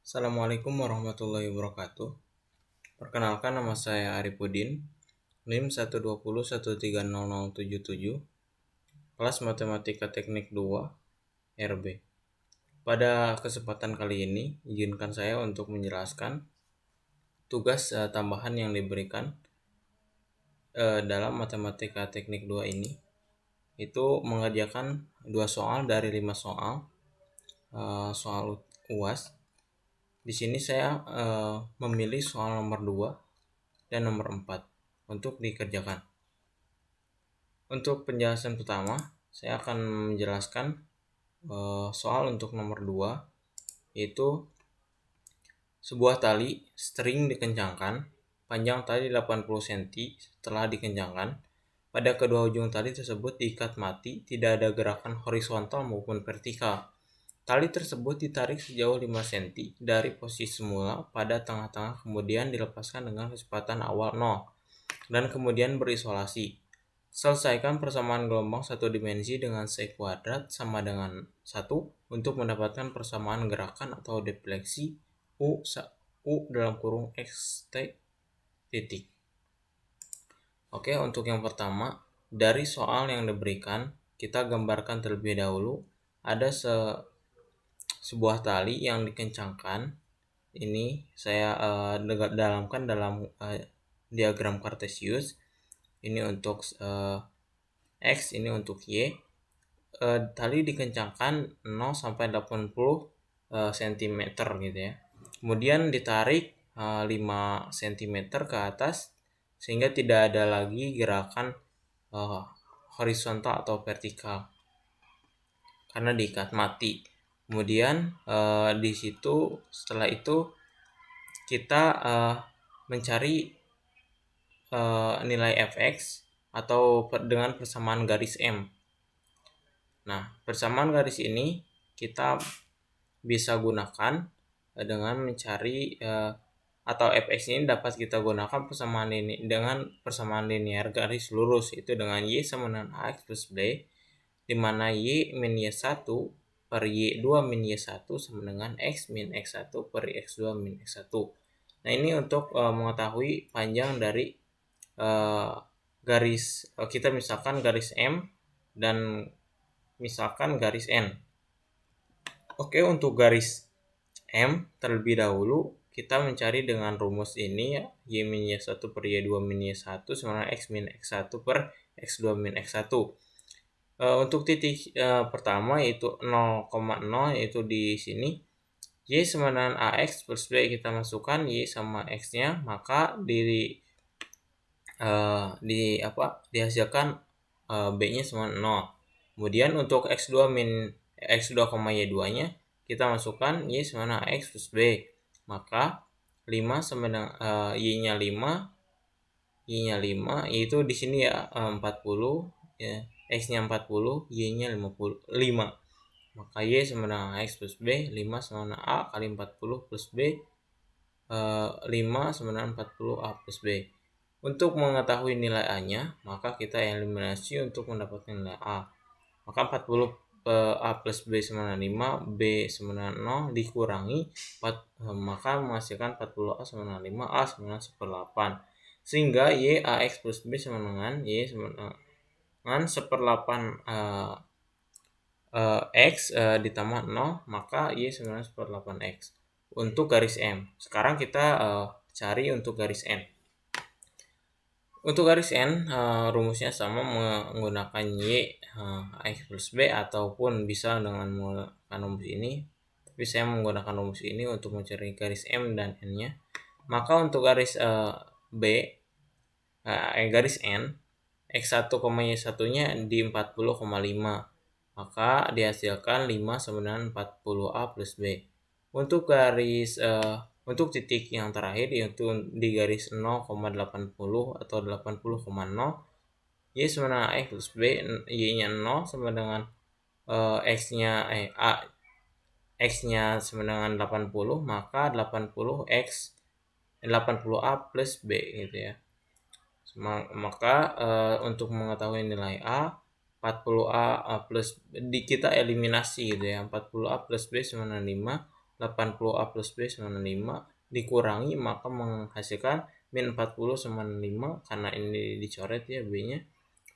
Assalamualaikum warahmatullahi wabarakatuh. Perkenalkan, nama saya Arifudin, NIM 120130077, kelas Matematika Teknik 2, RB. Pada kesempatan kali ini, izinkan saya untuk menjelaskan tugas tambahan yang diberikan dalam Matematika Teknik 2 ini, itu mengerjakan 2 soal dari 5 soal, soal UAS. Di sini saya memilih soal nomor 2 dan nomor 4 untuk dikerjakan. Untuk penjelasan pertama, saya akan menjelaskan soal untuk nomor 2, yaitu sebuah tali string dikencangkan, panjang tali 80 cm setelah dikencangkan. Pada kedua ujung tali tersebut diikat mati, tidak ada gerakan horizontal maupun vertikal. Tali tersebut ditarik sejauh 5 cm dari posisi semula pada tengah-tengah, kemudian dilepaskan dengan kecepatan awal 0, dan kemudian berisolasi. Selesaikan persamaan gelombang satu dimensi dengan C kuadrat sama dengan 1 untuk mendapatkan persamaan gerakan atau defleksi U dalam kurung XT titik. Oke, untuk yang pertama, dari soal yang diberikan, kita gambarkan terlebih dahulu. Ada sebuah tali yang dikencangkan. Ini saya dalamkan dalam diagram Cartesius. Ini untuk X, ini untuk Y. Tali dikencangkan 0 sampai 80 cm gitu ya. Kemudian ditarik 5 cm ke atas sehingga tidak ada lagi gerakan horizontal atau vertikal karena diikat mati. Kemudian di situ setelah itu kita mencari nilai fx atau dengan persamaan garis M. Nah, persamaan garis ini kita bisa gunakan dengan mencari atau fx ini dapat kita gunakan persamaan ini dengan persamaan linear garis lurus, itu dengan y sama dengan ax plus b, di mana y min y1 per y2 min y1 sama dengan x min x1 per x2 min x1. Nah, ini untuk mengetahui panjang dari garis, kita misalkan garis M dan misalkan garis N. Oke, untuk garis M terlebih dahulu kita mencari dengan rumus ini ya, y min y1 per y2 min y1 sama dengan x min x1 per x2 min x1. Untuk titik pertama yaitu 0,0, yaitu di sini y sama dengan ax plus b, kita masukkan y sama x-nya, maka dihasilkan b-nya sama 0. Kemudian untuk x2 y2-nya kita masukkan y sama dengan x plus b, maka 5 sama dengan y-nya 5, yaitu di sini ya 40 ya, x-nya 40, y-nya 5. Maka y sama dengan x plus b, 5 sama dengan a kali 40 plus b, 5 sama dengan 40 a plus b. Untuk mengetahui nilai a-nya, maka kita eliminasi untuk mendapatkan nilai a. Maka 40 a plus b sama dengan 5, b sama dengan 0 dikurangi 4, maka menghasilkan 40a sama dengan 5, a sama dengan 1/8. Sehingga y ax plus b sama dengan y sama dengan 1/8 x ditambah 0, maka y sama dengan 1/8 x untuk garis M. Sekarang kita cari untuk garis N. Untuk garis N, rumusnya sama, menggunakan y x plus b ataupun bisa dengan menggunakan rumus ini. Tapi saya menggunakan rumus ini untuk mencari garis M dan N-nya. Maka untuk garis garis N, x1, y1-nya di 40,5. Maka dihasilkan 5 sama dengan 40a plus b. Untuk garis untuk titik yang terakhir yaitu di garis 0,80 atau 80,0, y sama dengan x plus b, y-nya 0 sama dengan x-nya x-nya sama dengan 80, maka 80a plus b gitu ya. Maka untuk mengetahui nilai a, 40a plus kita eliminasi gitu ya, 40a plus b sama dengan 5, 80A plus B sama dengan 5 dikurangi maka menghasilkan min 40 sama dengan 5 karena ini dicoret ya B-nya.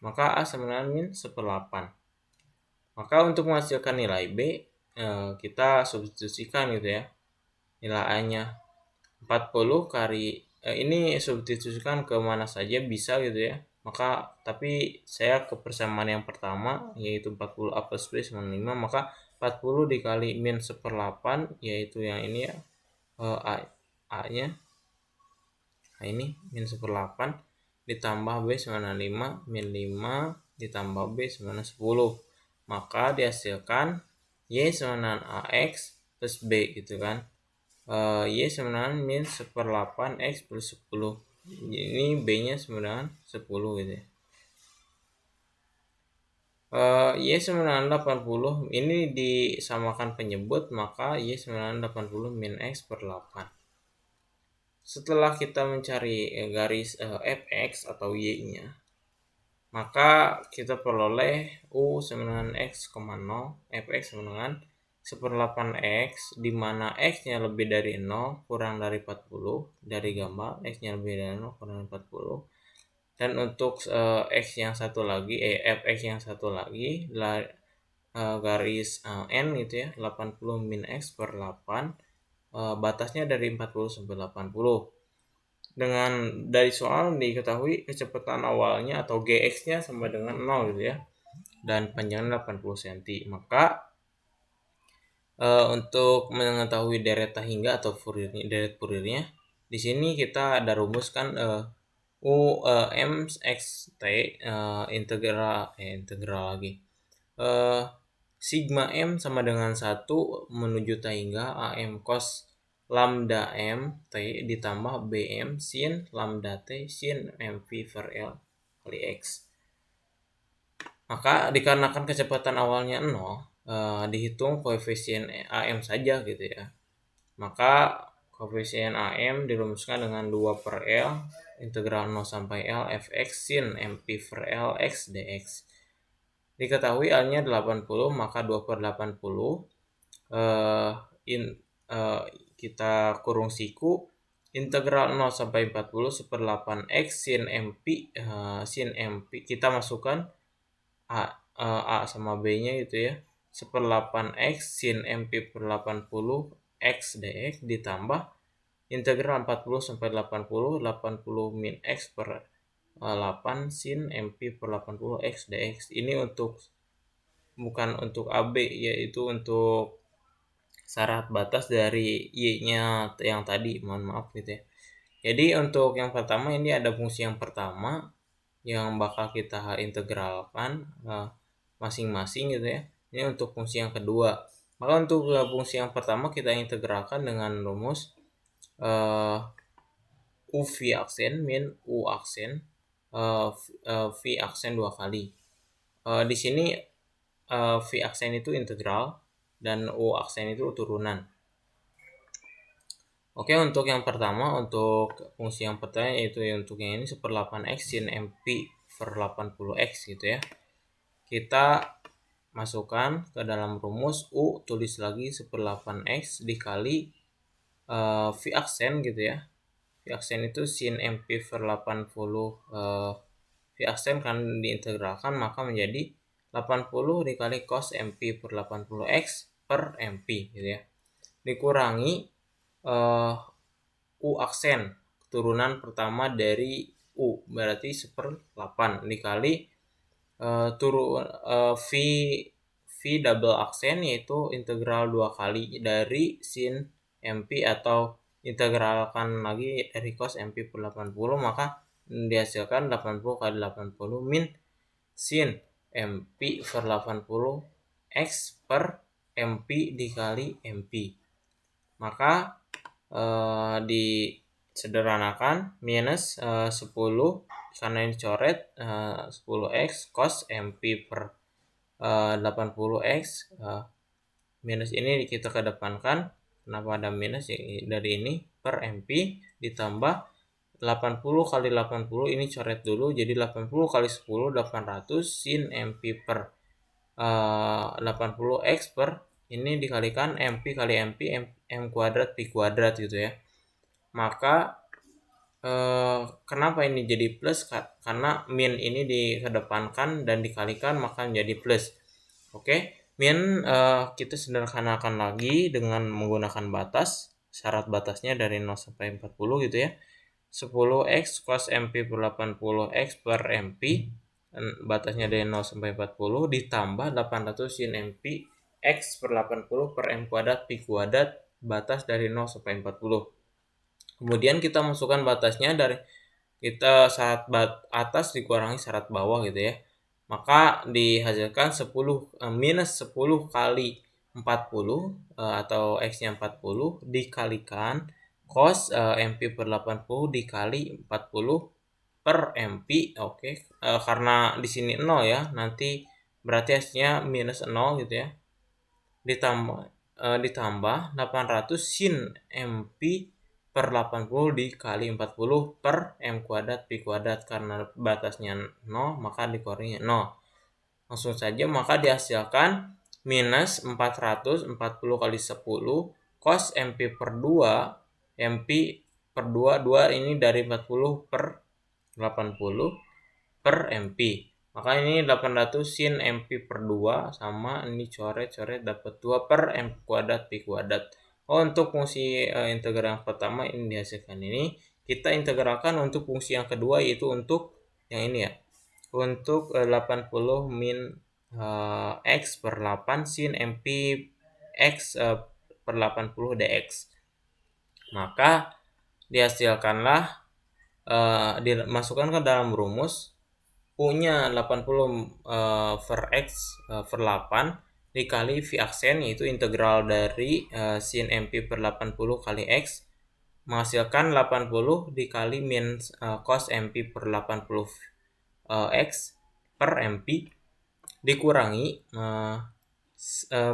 Maka A sama dengan min 1/8. Maka untuk menghasilkan nilai B kita substitusikan gitu ya. Nilai A-nya 40 kali ini substitusikan ke mana saja bisa gitu ya. Maka tapi saya ke persamaan yang pertama yaitu 40A plus B sama 5, maka 40 dikali min 1/8 yaitu yang ini ya, A-nya. Nah ini min 1/8 ditambah B sama dengan 5, min 5 ditambah B sama dengan 10. Maka dihasilkan Y sama dengan AX plus B gitu kan. Y sama dengan min 1/8 X plus 10. Ini B-nya sama dengan 10 gitu ya. Y sama dengan 80 ini disamakan penyebut, maka Y sama dengan 80 min X per 8. Setelah kita mencari garis fx atau y-nya, maka kita peroleh U sama dengan x, 0, fx sama dengan 1/8x, di mana x-nya lebih dari 0 kurang dari 40 dari gambar, x-nya lebih dari 0 kurang dari 40. Dan untuk x yang satu lagi fx yang satu lagi garis n gitu ya, 80 min x per 8, batasnya dari 40 sampai 80. Dengan dari soal diketahui kecepatan awalnya atau gx-nya sama dengan 0 gitu ya, dan panjangnya 80 cm. Maka untuk mengetahui deret hingga atau deret Fouriernya, di sini kita ada rumuskan m x t integral lagi. Sigma m sama dengan 1 menuju t hingga am cos lambda m t ditambah bm sin lambda t sin mv per L kali x. Maka dikarenakan kecepatan awalnya 0, dihitung koefisien AM saja gitu ya. Maka koefisien AM dirumuskan dengan 2 per L integral 0 sampai L fx sin mp per L x dx. Diketahui A-nya 80, maka 2 per 80 kita kurung siku integral 0 sampai 40 1/8 x sin mp kita masukkan A sama B-nya gitu ya. 1/8 x sin mp per 80 x dx ditambah integral 40 sampai 80 min x per 8 sin mp per 80 x dx. Ini bukan untuk AB, yaitu untuk syarat batas dari Y-nya yang tadi, mohon maaf gitu ya. Jadi untuk yang pertama ini ada fungsi yang pertama yang bakal kita integralkan masing-masing gitu ya. Ini untuk fungsi yang kedua. Maka untuk fungsi yang pertama kita integralkan dengan rumus U V aksen min U aksen V aksen 2 kali. Di sini V aksen itu integral dan U aksen itu turunan. Oke, untuk yang pertama, untuk fungsi yang pertama yaitu untuk yang ini 1/8 x sin mp per 80x gitu ya. Kita masukkan ke dalam rumus U, tulis lagi 1/8 x dikali V aksen gitu ya. V aksen itu sin mp per 80 V aksen kan diintegralkan maka menjadi 80 dikali cos mp per 80x per mp gitu ya. Dikurangi U aksen turunan pertama dari U berarti 1/8 dikali V double aksen yaitu integral 2 kali dari sin mp atau integralkan lagi dari cos mp per 80, maka dihasilkan 80 kali 80 min sin mp per 80 x per mp dikali mp. Maka disederhanakan minus 10 karena ini coret 10x cos mp per 80x minus ini kita kedepankan. Kenapa ada minus dari ini per mp ditambah 80 kali 80 ini coret dulu jadi 80 kali 10 800 sin mp per 80x per ini dikalikan MP kali MP M kuadrat Pi kuadrat gitu ya. Maka kenapa ini jadi plus? Karena min ini dikedepankan dan dikalikan maka menjadi plus. Oke, min kita sederhanakan lagi dengan menggunakan batas. Syarat batasnya dari 0 sampai 40 gitu ya. 10x cos MP per 80x per MP, batasnya dari 0 sampai 40 ditambah 800 sin MP x per 80 per M kuadrat Pi kuadrat, batas dari 0 sampai 40. Kemudian kita masukkan batasnya dari kita syarat atas dikurangi syarat bawah gitu ya. Maka dihasilkan 10 minus 10 kali 40 atau x-nya 40 dikalikan cos MP per 80 dikali 40 per MP. Oke. Karena di sini 0 ya, nanti berarti hasilnya minus 0 gitu ya. Ditambah 800 sin MP per 80 dikali 40 per M kuadrat Pi kuadrat, karena batasnya 0 maka dikurangi 0. Langsung saja maka dihasilkan minus 440 kali 10 cos MP per 2 MP per 2 ini dari 40 per 80 per MP. Maka ini 800 sin MP per 2 sama ini coret-coret dapat 2 per M kuadrat Pi kuadrat. Untuk fungsi integral yang pertama ini dihasilkan ini, kita integralkan untuk fungsi yang kedua, yaitu untuk yang ini ya, untuk 80 min x per 8 sin MP x per 80 dx. Maka dihasilkanlah dimasukkan ke dalam rumus U-nya 80 per x per 8 dikali V aksen, yaitu integral dari sin MP per 80 kali X, menghasilkan 80 dikali min cos MP per 80 X per MP dikurangi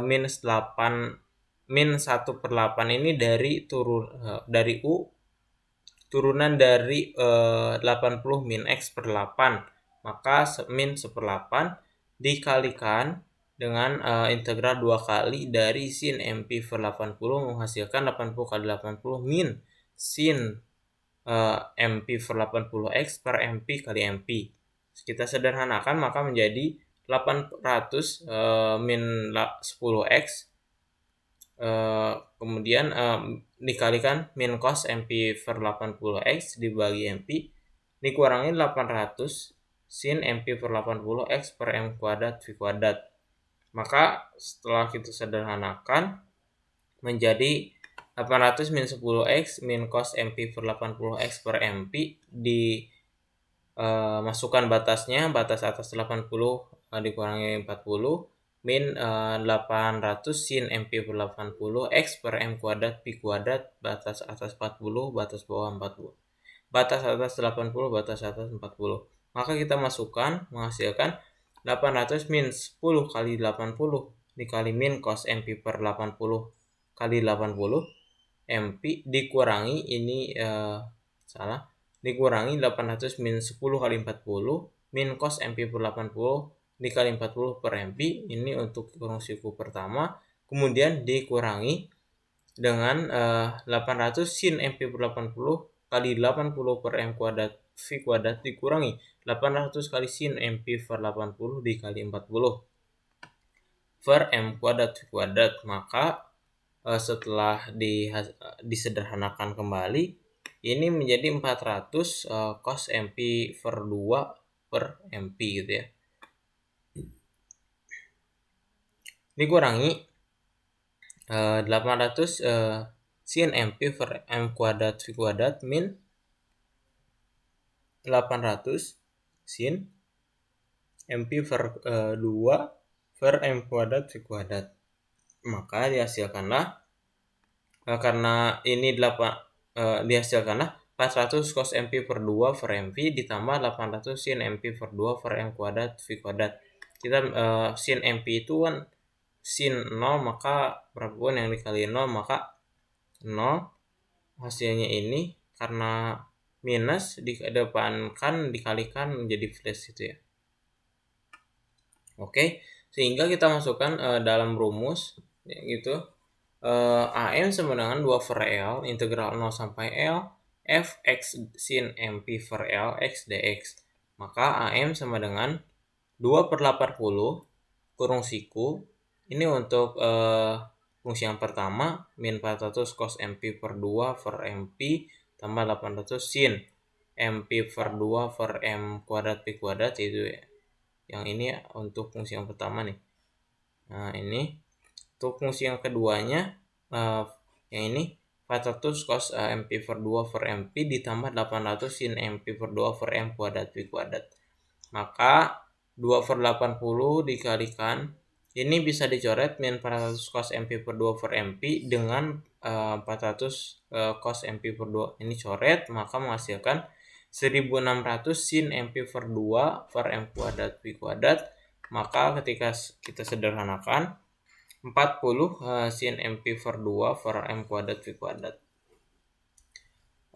minus 8 min 1 per 8 ini dari dari U turunan dari 80 min X per 8, maka min 1 per 8 dikalikan dengan integral 2 kali dari sin MP per 80 menghasilkan 80 kali 80 min sin MP per 80 X per MP kali MP. Kita sederhanakan maka menjadi 800 min 10X kemudian dikalikan min cos MP per 80X dibagi MP dikurangi 800 sin MP per 80X per M kuadrat V kuadrat. Maka setelah kita sederhanakan menjadi 800 min 10x min cos MP per 80x per MP, masukkan batasnya, batas atas 80 dikurangi 40 min 800 sin MP per 80 x per M kuadrat Pi kuadrat, batas atas 40 batas bawah 40, batas atas 80 batas atas 40. Maka kita masukkan menghasilkan 800 min 10 kali 80 dikali min cos MP per 80 kali 80 MP dikurangi ini dikurangi 800 min 10 kali 40 min cos MP per 80 dikali 40 per MP, ini untuk fungsiku pertama. Kemudian dikurangi dengan 800 sin MP per 80 kali 80 per M kuadrat V kuadrat dikurangi 800 kali sin MP per 80 dikali 40 per M kuadrat V kuadrat. Maka setelah disederhanakan kembali ini menjadi 400 cos MP per 2 per MP gitu ya, dikurangi 800 sin MP per M kuadrat V kuadrat min 800 sin MP per 2 per M kuadrat V kuadrat. Maka dihasilkanlah karena ini dihasilkanlah 400 cos MP per 2 per MP ditambah 800 sin MP per 2 per M kuadrat V kuadrat. Kita sin MP itu kan sin 0, maka berapapun yang dikali 0 maka 0. Hasilnya ini karena minus dikedepankan dikalikan menjadi plus gitu ya. Oke, sehingga kita masukkan dalam rumus gitu. AM sama dengan 2 per L integral 0 sampai L fx sin MP per L x dx. Maka AM sama dengan 2 per 80 kurung siku. Ini untuk fungsi yang pertama min 400 cos MP per 2 per MP tambah 800 sin MP per 2 per M kuadrat P kuadrat, itu ya. Yang ini untuk fungsi yang pertama nih. Nah ini untuk fungsi yang keduanya, yang ini 400 cos MP per 2 per MP ditambah 800 sin MP per 2 per M kuadrat P kuadrat. Maka 2 per 80 dikalikan, ini bisa dicoret min 400 cos MP per 2 per MP dengan 400 cos MP per 2. Ini coret, maka menghasilkan 1600 sin MP per 2 per M kuadrat P kuadrat. Maka ketika kita sederhanakan 40 sin MP per 2 per M kuadrat V kuadrat.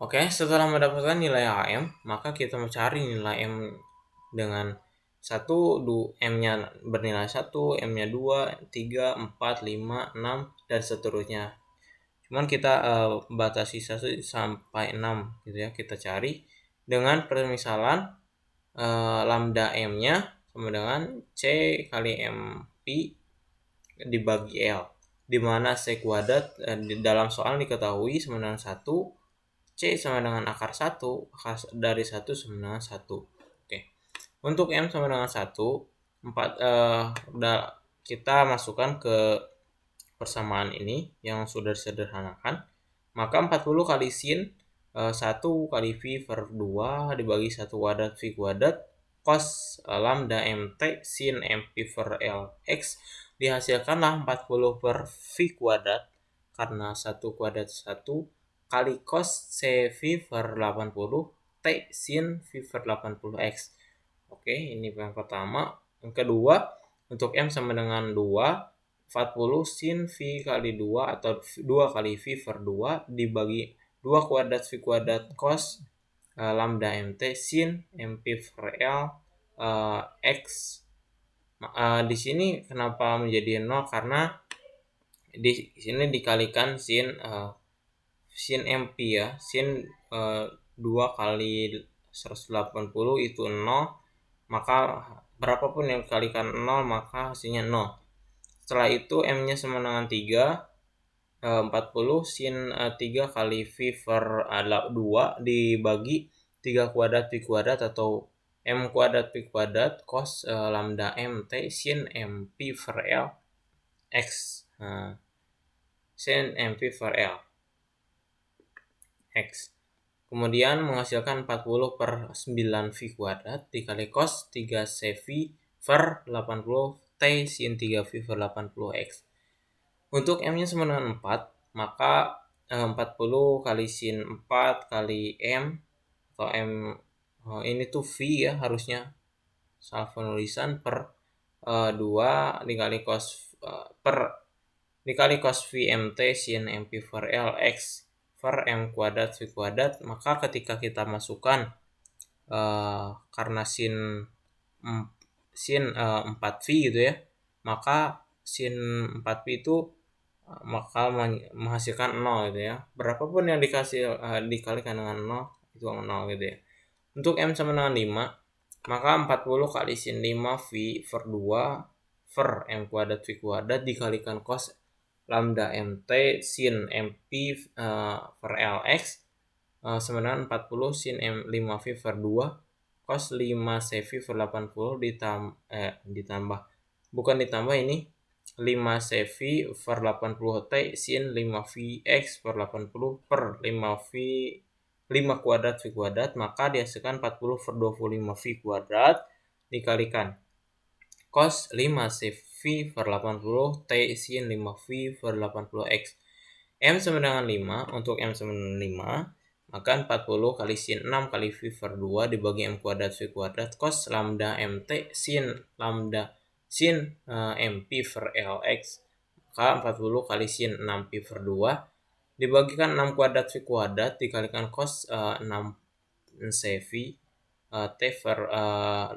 Oke, setelah mendapatkan nilai AM, maka kita mencari nilai M dengan 1, M-nya bernilai 1, M-nya 2, 3, 4, 5, 6, dan seterusnya. Cuman kita batasi 1 sampai 6 gitu ya, kita cari dengan permisalan lambda M-nya sama dengan C kali MP dibagi L, di mana C kuadrat di dalam soal diketahui sama dengan 1, C sama dengan akar 1, akar dari 1 sama dengan 1. Oke. Untuk M sama dengan 1, kita masukkan ke persamaan ini yang sudah disederhanakan. Maka 40 kali sin 1 kali V per 2 dibagi 1 kuadrat V kuadrat cos lambda MT sin MP per L X dihasilkanlah 40 per V kuadrat karena 1 kuadrat 1 kali cos CV per 80 T sin V per 80 X. Oke, ini yang pertama. Yang kedua, untuk M sama dengan 2, 40 sin V kali 2 atau 2 kali V per 2 dibagi 2 kuadrat V kuadrat cos lambda MT sin MP per L X. Di sini kenapa menjadi 0? Karena di sini dikalikan sin MP ya. Sin 2 kali 180 itu 0. Maka berapapun yang dikalikan 0 maka hasilnya 0. Setelah itu M-nya sama dengan 3, 40 sin 3 kali V per 2 dibagi 3 kuadrat V kuadrat atau M kuadrat P kuadrat cos lambda MT sin MP per L X. Sin MP per L X. Kemudian menghasilkan 40 per 9 V kuadrat dikali cos 3 CV per 80 T sin 3 V per 80 X. Untuk M-nya sama dengan 4, maka 40 kali sin 4 kali M, atau M ini tuh V ya harusnya, salah penulisan, per 2 dikali cos dikali cos VMT sin MP per L X per M kuadrat V kuadrat. Maka ketika kita masukkan karena sin 4V gitu ya, maka sin 4V itu maka menghasilkan 0 gitu ya. Berapapun yang dikalikan dengan 0 itu 0 gitu ya. Untuk M sama dengan 5, maka 40 kali sin 5V per 2 per M kuadrat V kuadrat dikalikan cos lambda MT sin MP per LX sama dengan 40 sin 5V per 2 cos 5CV per 80 ditambah, bukan ditambah, ini 5CV per 80 T sin 5VX per 80 per 5V 5 kuadrat V kuadrat, maka dihasilkan 40 per 25 V kuadrat dikalikan cos 5 CV per 80 T sin 5V per 80 X. M sama dengan 5. Untuk M sama dengan 5, maka 40 kali sin 6 kali V per 2 dibagi M kuadrat V kuadrat cos lambda MT sin lambda sin MP per LX. Maka 40 kali sin 6 P per 2 dibagikan 6 kuadrat V kuadrat dikalikan cos 6 CV T per 80,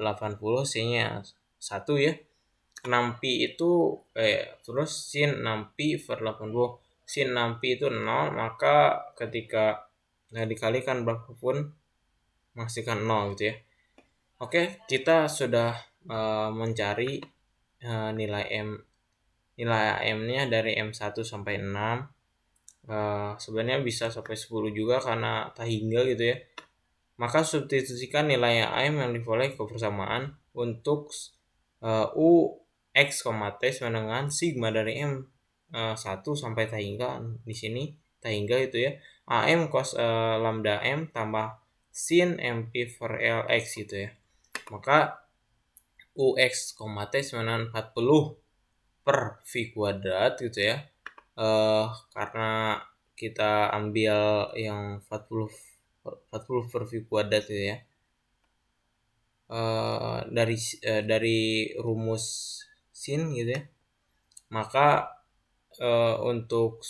C-nya 1 ya. 6pi itu terus sin 6pi per 80. Sin 6pi itu 0, maka ketika dikalikan berapapun menghasilkan 0 gitu ya. Oke, kita sudah mencari nilai AM-nya dari M1 sampai 6. Sebenarnya bisa sampai 10 juga karena tak hingga gitu ya. Maka substitusikan nilai AM yang diperoleh ke persamaan untuk U X, T sama dengan sigma dari M 1 sampai tak hingga di sini tak hingga itu ya. AM cos lambda M tambah sin MP per L X gitu ya. Maka UX, T sama dengan 40 per V kuadrat gitu ya. Karena kita ambil yang 40 per V kuadrat gitu ya. Dari rumus sin gitu ya. Maka untuk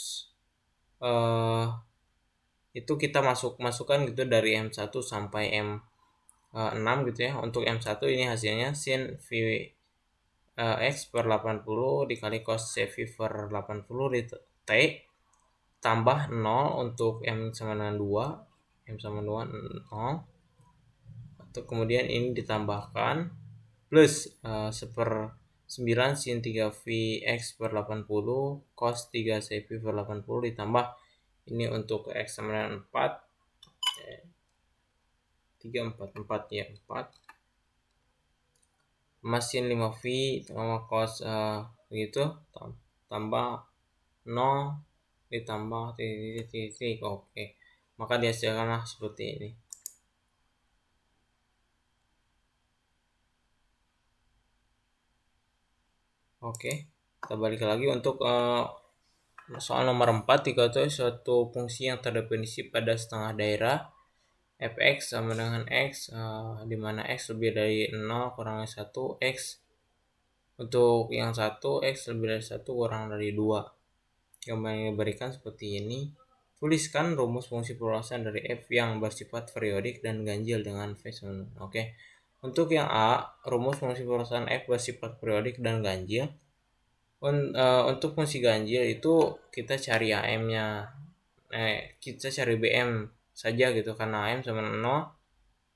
itu kita masukkan gitu dari M1 sampai M6 gitu ya. Untuk M1 ini hasilnya sin V X per 80 dikali cos CV per 80 di T tambah 0 untuk M sama dengan 2, M sama dengan 0. Atau kemudian ini ditambahkan plus 1/9 sin 3 V X per 80 cos 3 CV per 80 ditambah ini untuk X sama dengan 4, 3, 4 ya, 4 mesin 5V sama cos begitu tambah 0 ditambah titik. Oke, maka dihasilkanlah seperti ini. Oke, kita balik lagi untuk soal nomor 4. Diketahui suatu fungsi yang terdefinisi pada setengah daerah fx sama dengan x, di mana x lebih dari 0 kurang dari 1, x untuk yang 1 x lebih dari 1 kurang dari 2. Gambar yang diberikan seperti ini. Tuliskan rumus fungsi perluasan dari f yang bersifat periodik dan ganjil dengan v sama. Oke. Untuk yang A, rumus fungsi perluasan f bersifat periodik dan ganjil. Untuk fungsi ganjil itu kita cari AM-nya. Kita cari BM saja gitu karena AM sama 0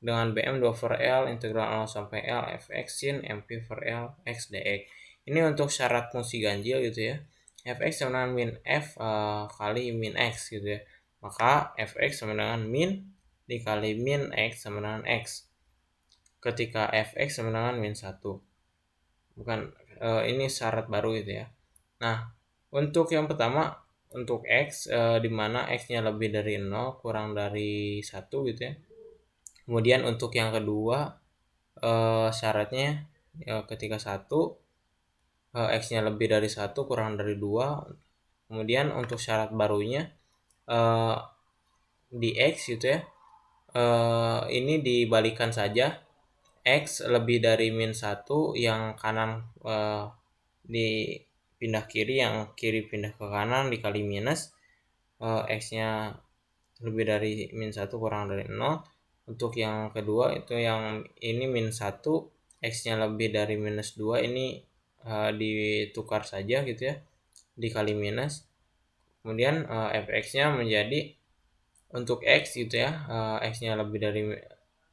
dengan BM 2 per L integral 0 sampai L fx sin MP per L x dx. Ini untuk syarat fungsi ganjil gitu ya. Fx sama dengan min f kali min x gitu ya. Maka fx sama dengan min dikali min x sama dengan x. Ketika fx sama dengan min 1. Bukan, ini syarat baru gitu ya. Nah, untuk yang pertama untuk x di mana x-nya lebih dari 0 kurang dari 1 gitu ya. Kemudian untuk yang kedua syaratnya ketika 1 x-nya lebih dari 1 kurang dari 2. Kemudian untuk syarat barunya di x gitu ya. Ini dibalikan saja. X lebih dari min 1 yang kanan dipindah kiri, yang kiri pindah ke kanan dikali minus x-nya lebih dari min 1 kurang dari 0. Untuk yang kedua itu yang ini min 1 x-nya lebih dari minus 2, ini ditukar saja gitu ya, dikali minus. Kemudian fx-nya menjadi untuk x gitu ya, x-nya lebih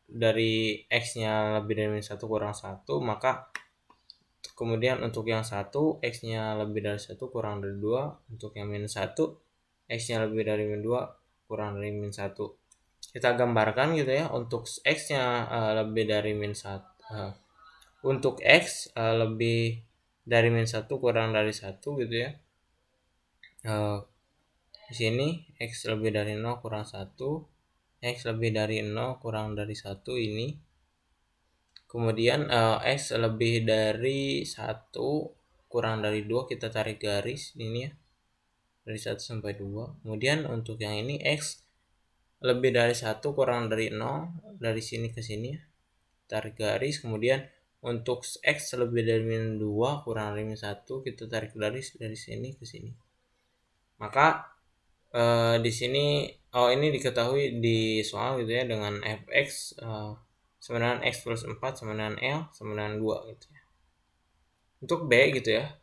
dari x-nya lebih dari min 1 kurang 1, maka kemudian untuk yang 1 x-nya lebih dari 1 kurang dari 2, untuk yang min 1 x-nya lebih dari min 2 kurang dari min 1. Kita gambarkan gitu ya. Untuk x-nya lebih dari min 1, untuk x lebih dari min 1 kurang dari 1 gitu ya. Di sini x lebih dari 0 kurang 1, x lebih dari 0 kurang dari 1 ini. Kemudian x lebih dari 1 kurang dari 2, kita tarik garis ini ya. Dari 1 sampai 2. Kemudian untuk yang ini x lebih dari 1 kurang dari 0, dari sini ke sini ya. Tarik garis. Kemudian untuk x lebih dari min 2 kurang dari min 1, kita tarik garis dari sini ke sini. Maka di sini ini diketahui di soal gitu ya, dengan fx sama dengan x plus 4 sama dengan L sama dengan 2 gitu ya. Untuk B gitu ya.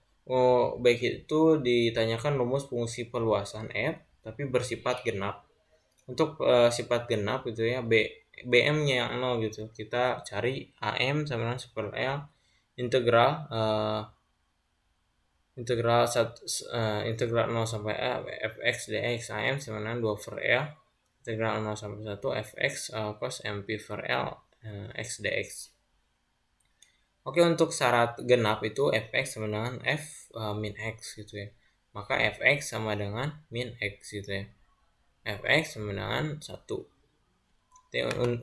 B itu ditanyakan rumus fungsi perluasan f tapi bersifat genap. Untuk sifat genap gitu ya, BM-nya yang 0 gitu. Kita cari AM sama dengan super L integral integral 0 sampai L fx dx AM sama dengan 2 per L integral 0 sampai 1 fx cos mp per L x dx. Oke, untuk syarat genap itu fx sama dengan f min x gitu ya. Maka fx sama dengan min x gitu ya. Fx sama dengan 1.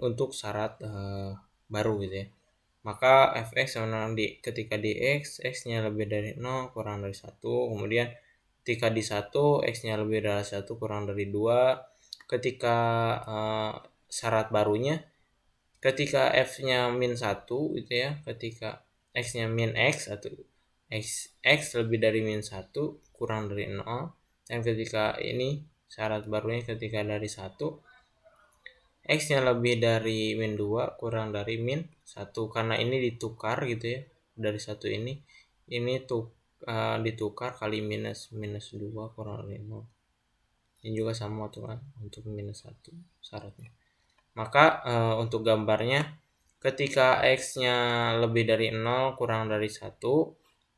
Untuk syarat baru gitu ya. Maka fx sama dengan ketika di x-nya lebih dari 0 kurang dari 1. Kemudian ketika di 1 x-nya lebih dari 1 kurang dari 2. Ketika syarat barunya ketika f-nya min 1 gitu ya, ketika x-nya min x atau x lebih dari min 1 kurang dari 0, dan ketika ini syarat barunya ketika dari 1 x-nya lebih dari min 2 kurang dari min 1, karena ini ditukar gitu ya, dari 1 ini ditukar kali minus 2 kurang dari 0. Ini juga sama tuh kan, untuk minus 1 syaratnya. Maka untuk gambarnya ketika x-nya lebih dari 0 kurang dari 1,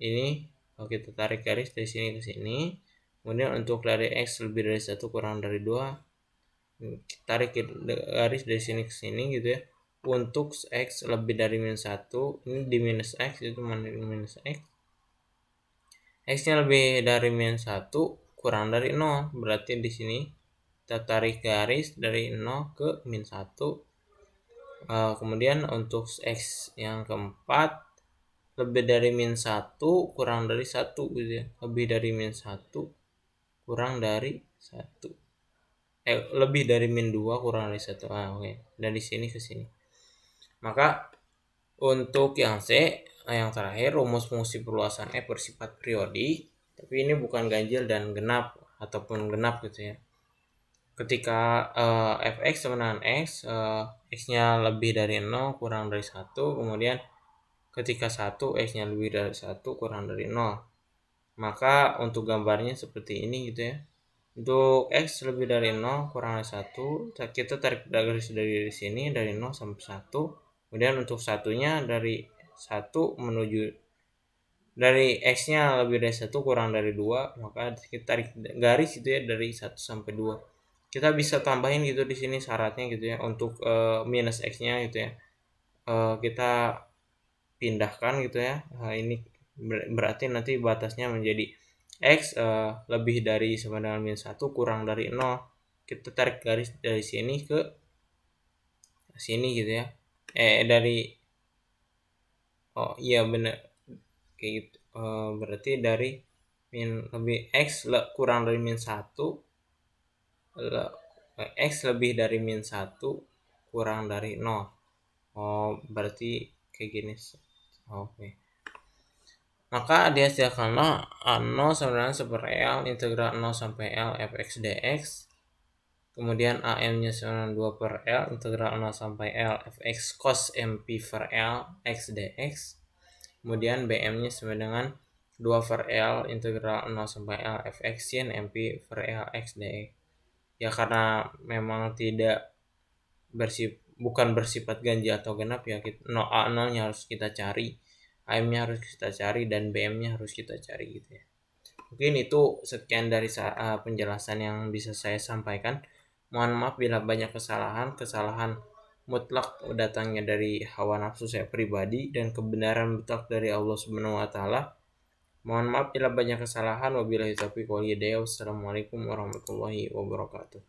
ini kalau kita tarik garis dari sini ke sini. Kemudian untuk dari x lebih dari 1 kurang dari 2, tarik garis dari sini ke sini gitu ya. Untuk x lebih dari minus 1, ini di minus x, itu minus x. X-nya lebih dari minus 1 kurang dari 0, berarti di sini kita tarik garis dari 0 ke min 1. Kemudian untuk x yang keempat lebih dari min 1 kurang dari 1 gitu ya. Lebih dari min 1 kurang dari 1. Lebih dari min 2 kurang dari 1. Oke. Dari sini ke sini. Maka untuk yang C, yang terakhir, rumus fungsi perluasan F bersifat periodik, tapi ini bukan ganjil dan genap ataupun genap gitu ya. Ketika fx sama dengan x, x-nya lebih dari 0 kurang dari 1, kemudian ketika 1 x-nya lebih dari 1 kurang dari 0. Maka untuk gambarnya seperti ini gitu ya. Untuk x lebih dari 0 kurang dari 1, kita tarik garis dari sini dari 0 sampai 1. Kemudian untuk satunya dari 1 menuju dari x-nya lebih dari 1 kurang dari 2, maka kita tarik garis gitu ya dari 1 sampai 2. Kita bisa tambahin gitu di sini syaratnya gitu ya, untuk minus x-nya gitu ya. Kita pindahkan gitu ya. Ini berarti nanti batasnya menjadi x lebih dari sama dengan minus 1 kurang dari 0. Kita tarik garis dari sini ke sini gitu ya. Dari iya benar kayak gitu. Berarti dari lebih x kurang dari min 1, x lebih dari min 1 kurang dari 0. Berarti kayak gini. Oke. Maka dihasilkanlah 0 sama dengan super L integral 0 sampai L fx dx. Kemudian AM-nya sama dengan 2 per L integral 0 sampai L fx cos mp per L x dx. Kemudian BM-nya sama dengan 2 per L integral 0 sampai L fx sin mp per L x dx. Ya karena memang bukan bersifat ganjil atau genap ya, A0-nya harus kita cari, AM-nya harus kita cari, dan BM-nya harus kita cari gitu ya. Mungkin itu sekian dari penjelasan yang bisa saya sampaikan. Mohon maaf bila banyak kesalahan mutlak datangnya dari hawa nafsu saya pribadi dan kebenaran mutlak dari Allah Subhanahu wa taala. Mohon maaf bila banyak kesalahan. Wabillahi taufiq wal hidayah. Wassalamualaikum warahmatullahi wabarakatuh.